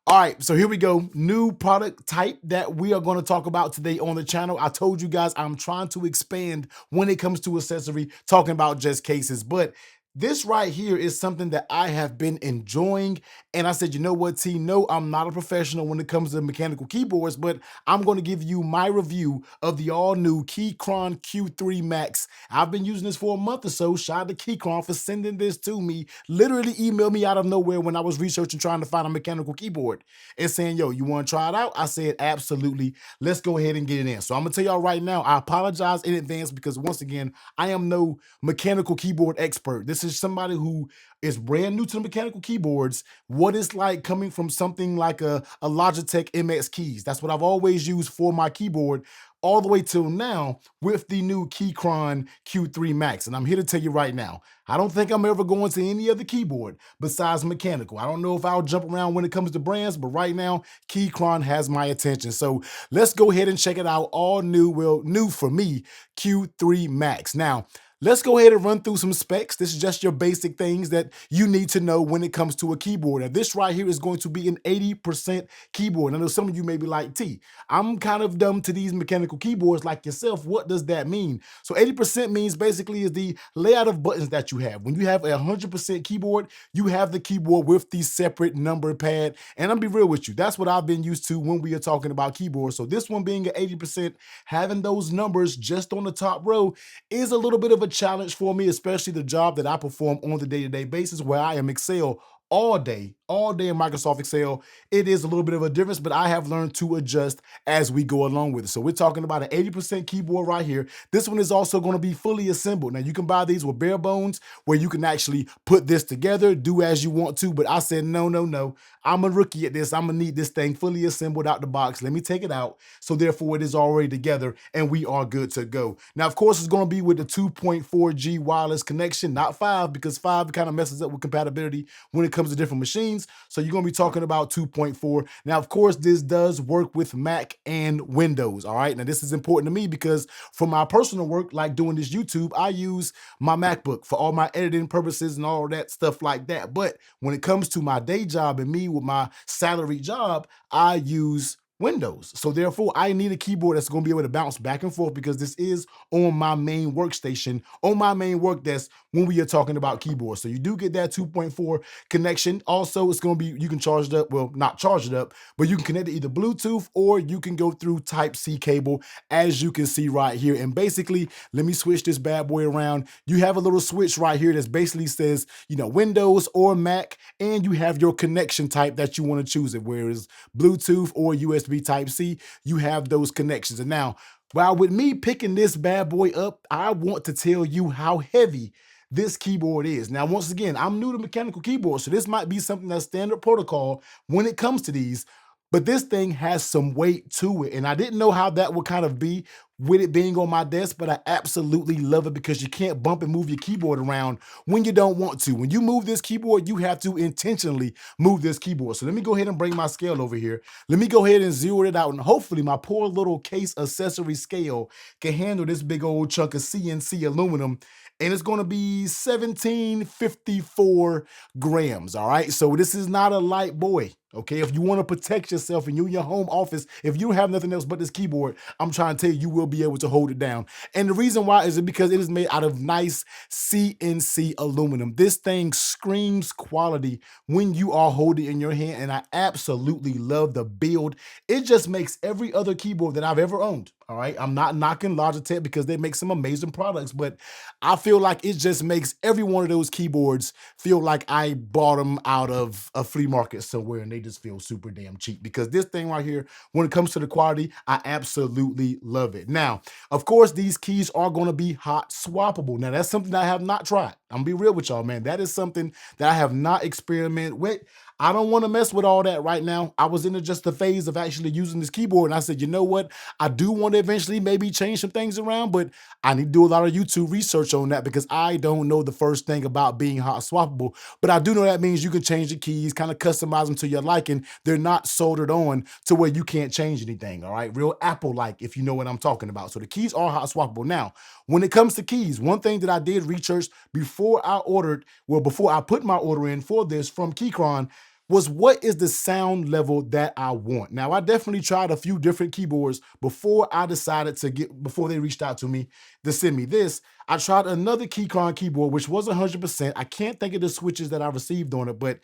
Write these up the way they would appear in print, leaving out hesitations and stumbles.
All right, so here we go. New product type that we are going to talk about today on the channel. I told you guys I'm trying to expand when it comes to accessory, talking about just cases, but this right here is something that I have been enjoying. And I said, you know what, T? No, I'm not a professional when it comes to mechanical keyboards, but I'm going to give you my review of the all new Keychron Q3 Max. I've been using this for a month or so. Shout out to Keychron for sending this to me. Literally emailed me out of nowhere when I was researching trying to find a mechanical keyboard and saying, yo, you want to try it out? I said, absolutely. Let's go ahead and get it in. So I'm going to tell y'all right now, I apologize in advance because once again, I am no mechanical keyboard expert. This is somebody who is brand new to the mechanical keyboards, what it's like coming from something like a Logitech MX keys. That's what I've always used for my keyboard all the way till now with the new Keychron Q3 Max. And I'm here to tell you right now, I don't think I'm ever going to any other keyboard besides mechanical. I don't know if I'll jump around when it comes to brands, but right now, Keychron has my attention. So let's go ahead and check it out. All new, well, new for me, Q3 Max. Now, let's go ahead and run through some specs. This is just your basic things that you need to know when it comes to a keyboard. Now, this right here is going to be an 80% keyboard. I know some of you may be like, T, I'm kind of dumb to these mechanical keyboards like yourself. What does that mean? So 80% means basically is the layout of buttons that you have. When you have a 100% keyboard, you have the keyboard with the separate number pad. And I'll be real with you, that's what I've been used to when we are talking about keyboards. So this one being at 80%, having those numbers just on the top row is a little bit of a challenge for me, especially the job that I perform on the day-to-day basis where I am Excel all day in Microsoft Excel. It is a little bit of a difference, but I have learned to adjust as we go along with it. So we're talking about an 80% keyboard right here. This one is also going to be fully assembled. Now you can buy these with bare bones where you can actually put this together, do as you want to, but I said, no, no, no. I'm a rookie at this. I'm gonna need this thing fully assembled out the box. Let me take it out. So therefore it is already together and we are good to go. Now, of course, it's gonna be with the 2.4G wireless connection, not 5, because 5 kind of messes up with compatibility when it comes to different machines. So you're gonna be talking about 2.4. Now, of course, this does work with Mac and Windows, all right? Now, this is important to me because for my personal work, like doing this YouTube, I use my MacBook for all my editing purposes and all that stuff like that. But when it comes to my day job and me with my salary job, I use Windows. So therefore, I need a keyboard that's going to be able to bounce back and forth because this is on my main workstation, on my main work desk when we are talking about keyboards. So you do get that 2.4 connection. Also, it's going to be, you can charge it up, well, not charge it up, but you can connect it either Bluetooth or you can go through Type-C cable, as you can see right here. And basically, let me switch this bad boy around. You have a little switch right here that basically says, you know, Windows or Mac, and you have your connection type that you want to choose it, whereas Bluetooth or USB Type-C, you have those connections. And now, while with me picking this bad boy up, I want to tell you how heavy this keyboard is. Now, once again, I'm new to mechanical keyboards, so this might be something that's standard protocol when it comes to these, but this thing has some weight to it. And I didn't know how that would kind of be with it being on my desk, but I absolutely love it because you can't bump and move your keyboard around when you don't want to. When you move this keyboard, you have to intentionally move this keyboard. So let me go ahead and bring my scale over here. Let me go ahead and zero it out, and hopefully my poor little case accessory scale can handle this big old chunk of CNC aluminum, and it's going to be 1754 grams. All right, so this is not a light boy. Okay, if you want to protect yourself and you in your home office, if you have nothing else but this keyboard, I'm trying to tell you, you will be able to hold it down. And the reason why is because it is made out of nice CNC aluminum. This thing screams quality when you are holding it in your hand, and I absolutely love the build. It just makes every other keyboard that I've ever owned. All right, I'm not knocking Logitech because they make some amazing products, but I feel like it just makes every one of those keyboards feel like I bought them out of a flea market somewhere and they just feel super damn cheap, because this thing right here, when it comes to the quality, I absolutely love it. Now, of course, these keys are going to be hot swappable. Now, that's something that I have not tried. I'm gonna be real with y'all, man. That is something that I have not experimented with. I don't want to mess with all that right now. I was in just the phase of actually using this keyboard, and I said, you know what? I do want to eventually maybe change some things around, but I need to do a lot of YouTube research on that because I don't know the first thing about being hot swappable. But I do know that means you can change the keys, kind of customize them to your liking. They're not soldered on to where you can't change anything. All right, real Apple-like, if you know what I'm talking about. So the keys are hot swappable. Now, when it comes to keys, one thing that I did research before I ordered, well, before I put my order in for this from Keychron, was what is the sound level that I want. Now, I definitely tried a few different keyboards before I decided to before they reached out to me to send me this. I tried another Keychron keyboard, which was 100%. I can't think of the switches that I received on it, but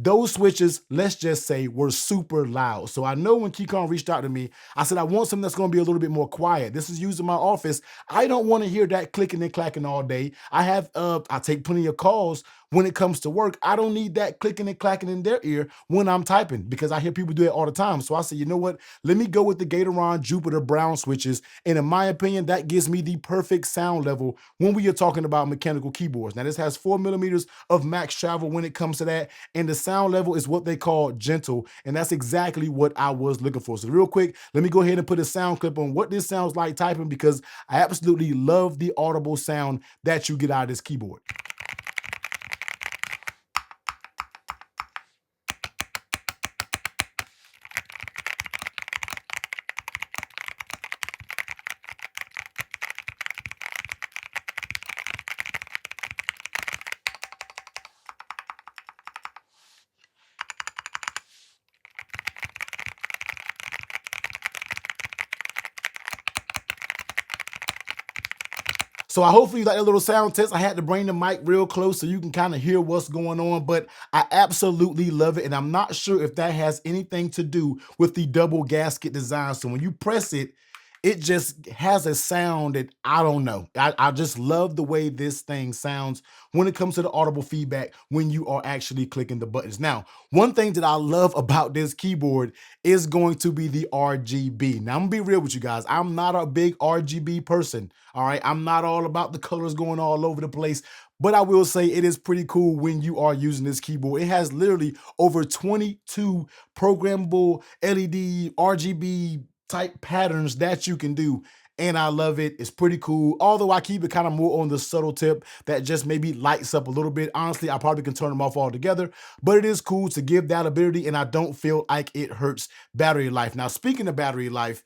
those switches, let's just say, were super loud. So I know when Keychron reached out to me, I said, I want something that's going to be a little bit more quiet. This is used in my office. I don't want to hear that clicking and clacking all day. I take plenty of calls when it comes to work. I don't need that clicking and clacking in their ear when I'm typing because I hear people do it all the time. So I said, you know what? Let me go with the Gateron Jupiter Brown switches. And in my opinion, that gives me the perfect sound level when we are talking about mechanical keyboards. Now, this has 4 millimeters of max travel when it comes to that. And the sound level is what they call gentle. And that's exactly what I was looking for. So real quick, let me go ahead and put a sound clip on what this sounds like typing because I absolutely love the audible sound that you get out of this keyboard. So I hopefully you like a little sound test. I had to bring the mic real close so you can kind of hear what's going on, but I absolutely love it. And I'm not sure if that has anything to do with the double gasket design. So when you press it, it just has a sound that I don't know. I just love the way this thing sounds when it comes to the audible feedback when you are actually clicking the buttons. Now, one thing that I love about this keyboard is going to be the RGB. Now, I'm gonna be real with you guys. I'm not a big RGB person, all right? I'm not all about the colors going all over the place, but I will say it is pretty cool when you are using this keyboard. It has literally over 22 programmable LED RGB type patterns that you can do. And I love it. It's pretty cool. Although I keep it kind of more on the subtle tip that just maybe lights up a little bit. Honestly, I probably can turn them off altogether, but it is cool to give that ability and I don't feel like it hurts battery life. Now, speaking of battery life,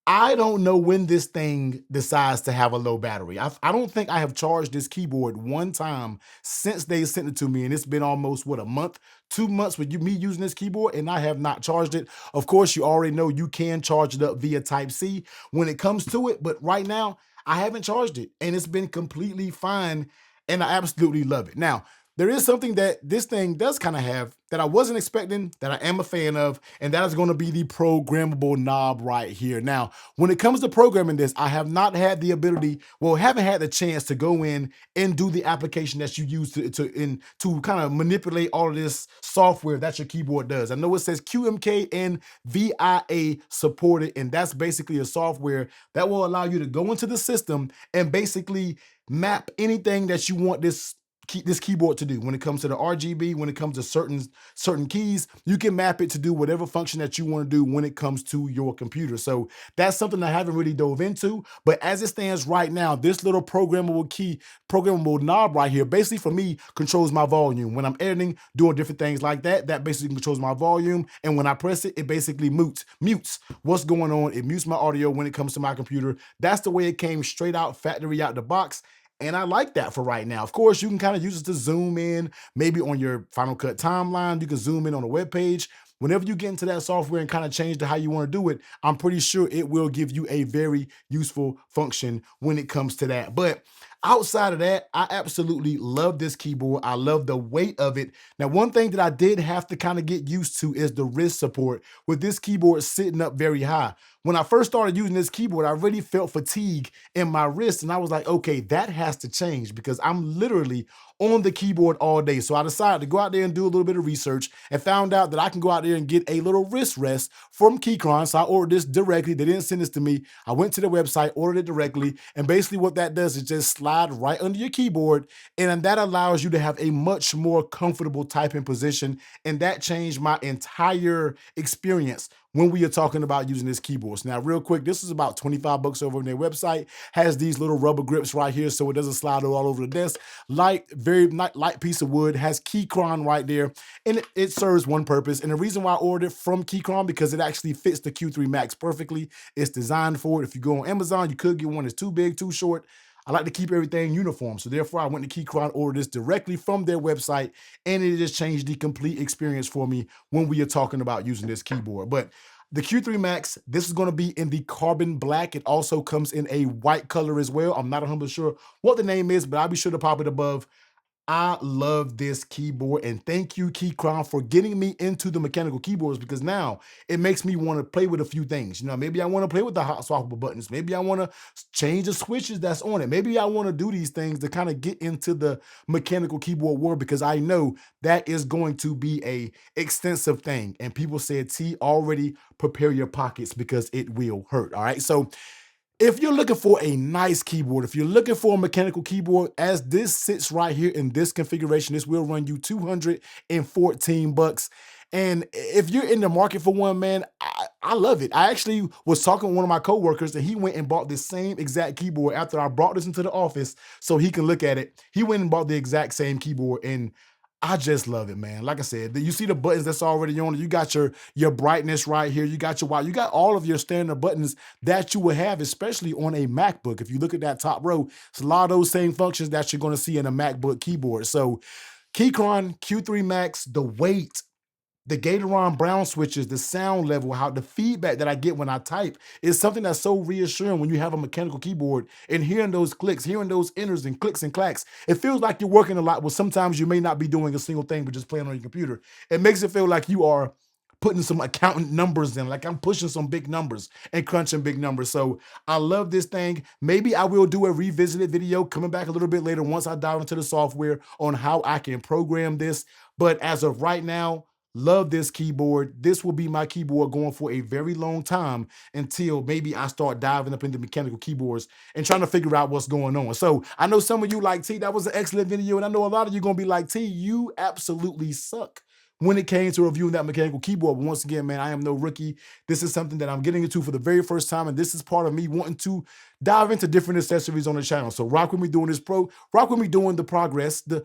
I don't know when this thing decides to have a low battery. I don't think I have charged this keyboard one time since they sent it to me, and it's been almost, what, a month, 2 months with me using this keyboard, and I have not charged it. Of course, you already know you can charge it up via Type-C when it comes to it, but right now, I haven't charged it, and it's been completely fine, and I absolutely love it. Now, there is something that this thing does kind of have that I wasn't expecting, that I am a fan of, and that is going to be the programmable knob right here. Now, when it comes to programming this, I have not had the ability, well, haven't had the chance to go in and do the application that you use to kind of manipulate all of this software that your keyboard does. I know it says QMK and VIA supported, and that's basically a software that will allow you to go into the system and basically map anything that you want this keyboard to do. When it comes to the RGB, when it comes to certain keys, you can map it to do whatever function that you want to do when it comes to your computer. So that's something I haven't really dove into, but as it stands right now, this little programmable knob right here, basically for me, controls my volume. When I'm editing, doing different things like that, that basically controls my volume. And when I press it, it basically mutes what's going on. It mutes my audio when it comes to my computer. That's the way it came straight out, factory out the box. And I like that for right now. Of course, you can kind of use it to zoom in, maybe on your Final Cut timeline. You can zoom in on a web page. Whenever you get into that software and kind of change to how you want to do it, I'm pretty sure it will give you a very useful function when it comes to that. But outside of that, I absolutely love this keyboard. I love the weight of it. Now, one thing that I did have to kind of get used to is the wrist support with this keyboard sitting up very high. When I first started using this keyboard, I really felt fatigue in my wrist, and I was like, okay, that has to change because I'm literally on the keyboard all day. So I decided to go out there and do a little bit of research and found out that I can go out there and get a little wrist rest from Keychron. So I ordered this directly. They didn't send this to me. I went to the website, ordered it directly, and basically what that does is just slide right under your keyboard, and that allows you to have a much more comfortable typing position, and that changed my entire experience when we are talking about using this keyboard. So now, real quick, this is about 25 bucks over on their website. Has these little rubber grips right here so it doesn't slide all over the desk. Very light piece of wood, has Keychron right there, and it serves one purpose. And the reason why I ordered it from Keychron, because it actually fits the Q3 Max perfectly. It's designed for it. If you go on Amazon, you could get one that's too big, too short. I like to keep everything uniform. So therefore, I went to Keychron, ordered this directly from their website, and it just changed the complete experience for me when we are talking about using this keyboard. But the Q3 Max, this is going to be in the carbon black. It also comes in a white color as well. I'm not 100% sure what the name is, but I'll be sure to pop it above. I love this keyboard, and thank you, Keychron, for getting me into the mechanical keyboards, because now it makes me want to play with a few things. You know, maybe I want to play with the hot swappable buttons. Maybe I want to change the switches that's on it. Maybe I want to do these things to kind of get into the mechanical keyboard world, because I know that is going to be a extensive thing. And people said, T, already prepare your pockets because it will hurt. All right. So if you're looking for a nice keyboard, if you're looking for a mechanical keyboard, as this sits right here in this configuration, this will run you 214 bucks. And if you're in the market for one, man, I love it. I actually was talking with one of my coworkers, and he went and bought this same exact keyboard after I brought this into the office so he can look at it. He went and bought the exact same keyboard, and I just love it, man. Like I said, you see the buttons that's already on it. You got your brightness right here. You got your white. You got all of your standard buttons that you will have, especially on a MacBook. If you look at that top row, it's a lot of those same functions that you're going to see in a MacBook keyboard. So Keychron Q3 Max, the weight, the Gatoron brown switches, the sound level, how the feedback that I get when I type is something that's so reassuring when you have a mechanical keyboard, and hearing those clicks, hearing those enters and clicks and clacks. It feels like you're working a lot, but sometimes you may not be doing a single thing, but just playing on your computer. It makes it feel like you are putting some accountant numbers in, like I'm pushing some big numbers and crunching big numbers. So I love this thing. Maybe I will do a revisited video coming back a little bit later once I dive into the software on how I can program this. But as of right now, love this keyboard. This will be my keyboard going for a very long time, until maybe I start diving up into mechanical keyboards and trying to figure out what's going on. So I know some of you like, T, that was an excellent video. And I know a lot of you going to be like, T, you absolutely suck when it came to reviewing that mechanical keyboard. But once again, man, I am no rookie. This is something that I'm getting into for the very first time, and this is part of me wanting to dive into different accessories on the channel. So rock with me doing this rock with me doing the progress, the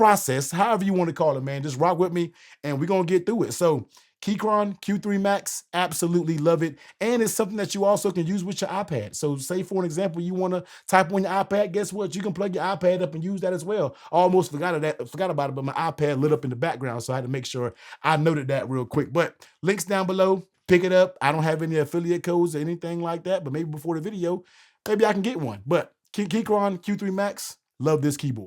process, however you want to call it, man. Just rock with me, and we're gonna get through it. So Keychron Q3 Max, absolutely love it. And it's something that you also can use with your iPad. So say, for an example, you want to type on your iPad, guess what? You can plug your iPad up and use that as well. I almost forgot about it, but my iPad lit up in the background, so I had to make sure I noted that real quick. But links down below, pick it up. I don't have any affiliate codes or anything like that, but maybe before the video, maybe I can get one. But Keychron Q3 Max, love this keyboard.